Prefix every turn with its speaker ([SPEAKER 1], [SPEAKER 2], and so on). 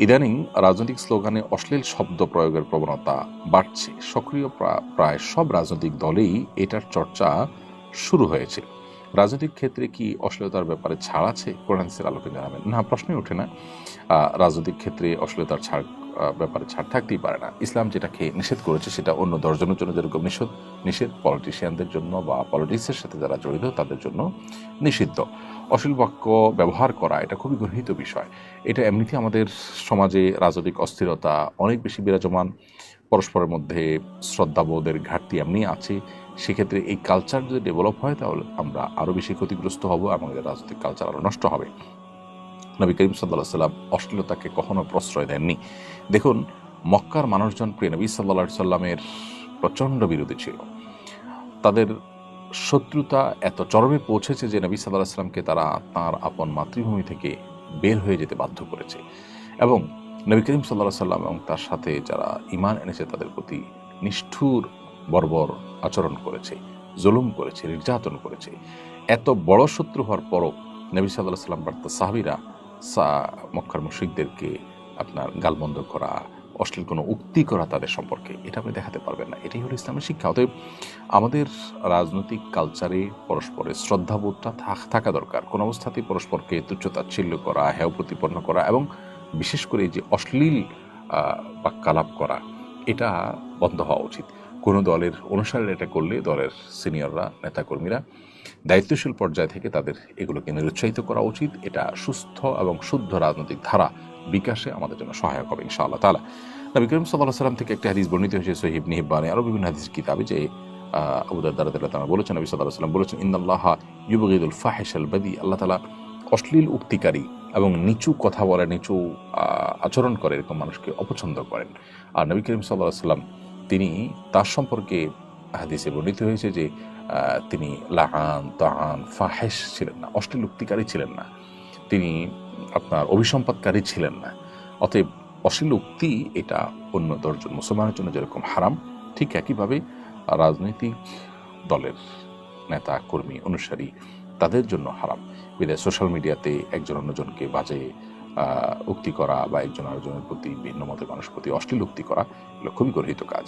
[SPEAKER 1] ইদানিং রাজনৈতিক স্লোগানে অশ্লীল শব্দ প্রয়োগের প্রবণতা বাড়ছে। সক্রিয় প্রায় সব রাজনৈতিক দলেই এটার চর্চা শুরু হয়েছে। রাজনৈতিক ক্ষেত্রে কি অশ্লীলতার ব্যাপারে ছাড় আছে? কোরআন হাদিসের আলোকে জানাবেন। না, প্রশ্নই ওঠে না। রাজনৈতিক ক্ষেত্রে অশ্লীলতার ব্যাপারে ছাড় থাকতেই পারে না। ইসলাম যেটাকে নিষেধ করেছে সেটা অন্য ১০ জনের জন্য যেরকম নিষেধ পলিটিশিয়ানদের জন্য বা পলিটিক্সের সাথে যারা জড়িত তাদের জন্য নিষিদ্ধ। অশ্লীল বাক্য ব্যবহার করা এটা খুবই গর্হিত বিষয়। এটা এমনিতেই আমাদের সমাজে রাজনৈতিক অস্থিরতা অনেক বেশি বিরাজমান। পরস্পরের মধ্যে শ্রদ্ধাবোধের ঘাটতি এমনি আছে। সেক্ষেত্রে এই কালচার যদি ডেভেলপ হয় তাহলে আমরা আরও বেশি ক্ষতিগ্রস্ত হব, আমাদের রাজনৈতিক কালচার আরও নষ্ট হবে। নবী করিম সাল্লাল্লাহু সাল্লাম অশ্লীলতাকে কখনো প্রশ্রয় দেননি। দেখুন, মক্কার মানুষজন প্রিয় নবী সাল্লাল্লাহু সাল্লামের প্রচণ্ড বিরোধী ছিল। তাদের শত্রুতা এত চরমে পৌঁছেছে যে নবী সাল্লাল্লাহু আলাইহি সাল্লামকে তারা তাঁর আপন মাতৃভূমি থেকে বের হয়ে যেতে বাধ্য করেছে এবং নবী করিম সাল্লাল্লাহু আলাইহি সাল্লাম এবং তার সাথে যারা ঈমান এনেছে তাদের প্রতি নিষ্ঠুর বর্বর আচরণ করেছে, জুলুম করেছে, নির্যাতন করেছে। এত বড় শত্রু হওয়ার পরও নবী সাল্লাল্লাহু আলাইহি সাল্লাম বা তার সাহাবীরা মক্কার মুশরিকদেরকে আপনার গালমন্দ করা, অশ্লীল কোনো উক্তি করা তাদের সম্পর্কে, এটা আপনি দেখাতে পারবেন না। এটাই হলো ইসলামের শিক্ষা। অতএব আমাদের রাজনৈতিক কালচারে পরস্পরের শ্রদ্ধাবোধটা থাকা দরকার। কোনো অবস্থাতেই পরস্পরকে তুচ্ছ-তাচ্ছিল্য করা, হেয় প্রতিপন্ন করা এবং বিশেষ করে যে অশ্লীল বাক্যালাপ করা, এটা বন্ধ হওয়া উচিত। কোনো দলের অনুসারে এটা করলে দলের সিনিয়ররা, নেতাকর্মীরা দায়িত্বশীল পর্যায় থেকে তাদের এগুলোকে নিরুৎসাহিত করা উচিত। এটা সুস্থ এবং শুদ্ধ রাজনৈতিক ধারা বিকাশে আমাদের জন্য সহায়ক হবে ইনশাআল্লাহ তাআলা। নবী করিম সাল্লাল্লাহু আলাইহি ওয়াসাল্লাম থেকে একটা হাদিস বর্ণিত হয়েছে সহিহ ইবনে হিব্বানে, আরও বিভিন্ন হাদিস কিতাবে, যে আবু দারদা রাদিয়াল্লাহু তাআলা বলেছেন, নবী সাল্লাল্লাহু আলাইহি ওয়াসাল্লাম বলেছেন, ইন্নাল্লাহা ইউবগিদুল ফাহিশাল বাদি, আল্লাহ তাআলা অশ্লীল উক্তিকারী এবং নিচু কথা বলে, নিচু আচরণ করে এরকম মানুষকে অপছন্দ করেন। আর নবী করিম সাল্লাল্লাহু আলাইহি ওয়াসাল্লাম তিনি তার সম্পর্কে হাদিসে বর্ণিত হয়েছে যে তিনি লাআন, তাআন, ফাহিশ ছিলেন না, অশ্লীল উক্তিকারী ছিলেন না, তিনি আপনার অভিসম্পাদকারী ছিলেন না। অতএব অশ্লীল উক্তি এটা অন্য ১০ জন মুসলমানের জন্য যেরকম হারাম, ঠিক একইভাবে রাজনৈতিক দলের নেতা কর্মী অনুসারী তাদের জন্য হারাম। বিধায় সোশ্যাল মিডিয়াতে একজন অন্যজনকে বাজে উক্তি করা বা একজন আরেকজনের প্রতি ভিন্ন মতের মানুষের প্রতি অশ্লীল উক্তি করা, এগুলো খুবই গর্হিত কাজ।